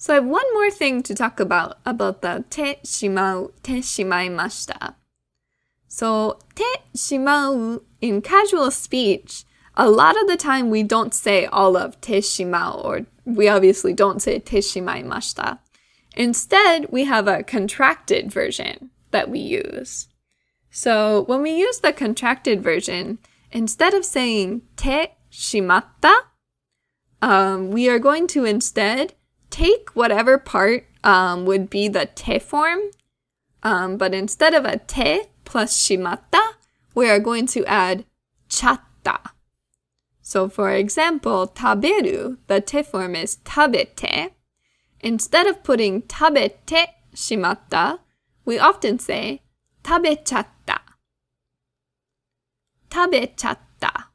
So I have one more thing to talk about the てしまう, てしまいました. So てしまう in casual speech, a lot of the time we don't say all of てしまう, or we obviously don't say てしまいました. Instead, we have a contracted version that we use. So when we use the contracted version, instead of saying てしまった, we are going to instead take whatever part would be the て form, but instead of a て plus しまった, we are going to add ちゃった. So for example, 食べる, the て form is 食べて. Instead of putting 食べてしまった, we often say 食べちゃった. 食べちゃった.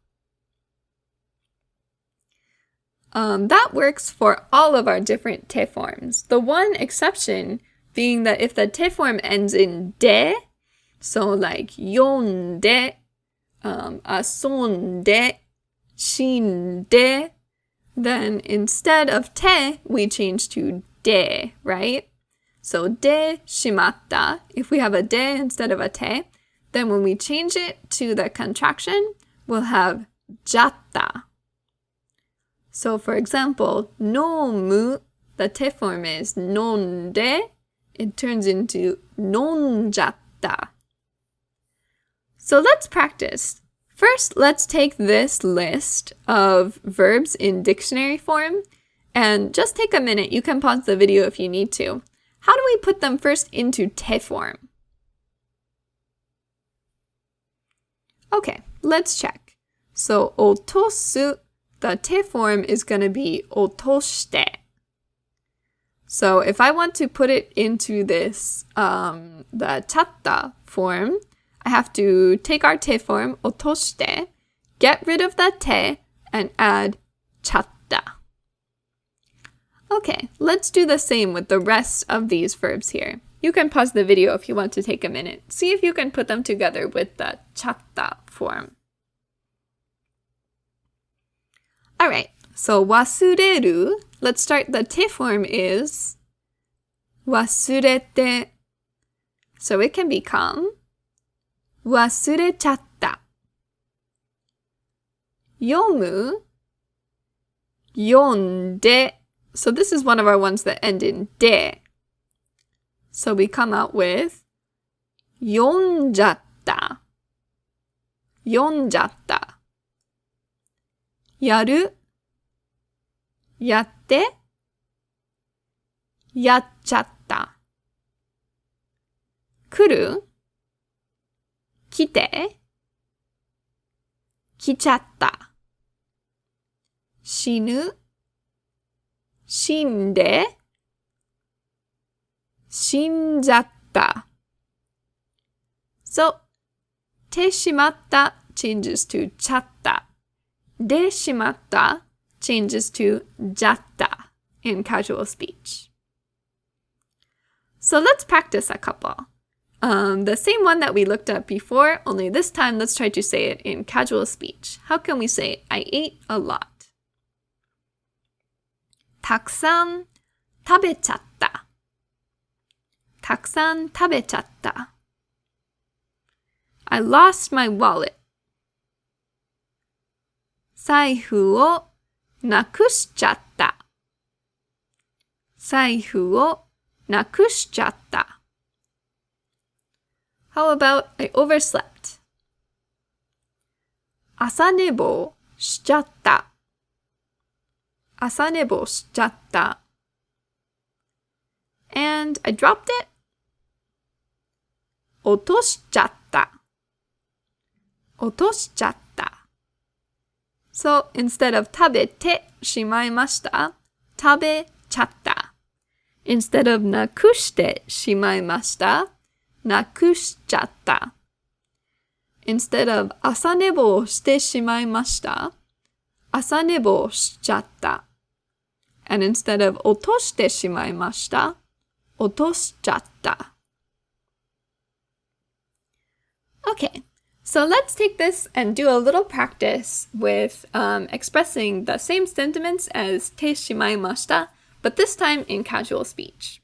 That works for all of our different て forms. The one exception being that if the て form ends in で, so like 読んで, 遊んで, 死んで, then instead of て, we change to で, right? So でしまった, if we have a で instead of a て, then when we change it to the contraction, we'll have じゃった. So for example, 飲む, the て form is 飲んで, it turns into 飲んじゃった. So let's practice. First, let's take this list of verbs in dictionary form, and just take a minute. You can pause the video if you need to. How do we put them first into て form? Okay, let's check. So 落とす, the て form is going to be 落として. So if I want to put it into this, the ちゃった form, I have to take our て form, 落として, get rid of the て, and add ちゃった. Okay, let's do the same with the rest of these verbs here. You can pause the video if you want to take a minute. See if you can put them together with the ちゃった form. Alright, so 忘れる, let's start. The て form is 忘れて. So it can become 忘れちゃった. 読む, 読んで. So this is one of our ones that end in で. So we come out with 読んじゃった. 読んじゃった. やる, やって, やっちゃった. 来る, 来て, 来ちゃった. 死ぬ, 死んで, 死んじゃった. So, てしまった changes to ちゃった. でしまった changes to じゃった in casual speech. So let's practice a couple. The same one that we looked at before, only this time let's try to say it in casual speech. How can we say I ate a lot? たくさん食べちゃった. たくさん食べちゃった. I lost my wallet. 財布をなくしちゃった. 財布をなくしちゃった. How about I overslept? 朝寝坊しちゃった. 朝寝坊しちゃった. And I dropped it. 落としちゃった. 落としちゃった. So instead of 食べてしまいました, 食べちゃった. Instead of なくしてしまいました, なくしちゃった. Instead of 朝寝坊してしまいました, 朝寝坊しちゃった. And instead of 落としてしまいました, 落としちゃった. Okay, so let's take this and do a little practice with expressing the same sentiments as てしまいました, but this time in casual speech.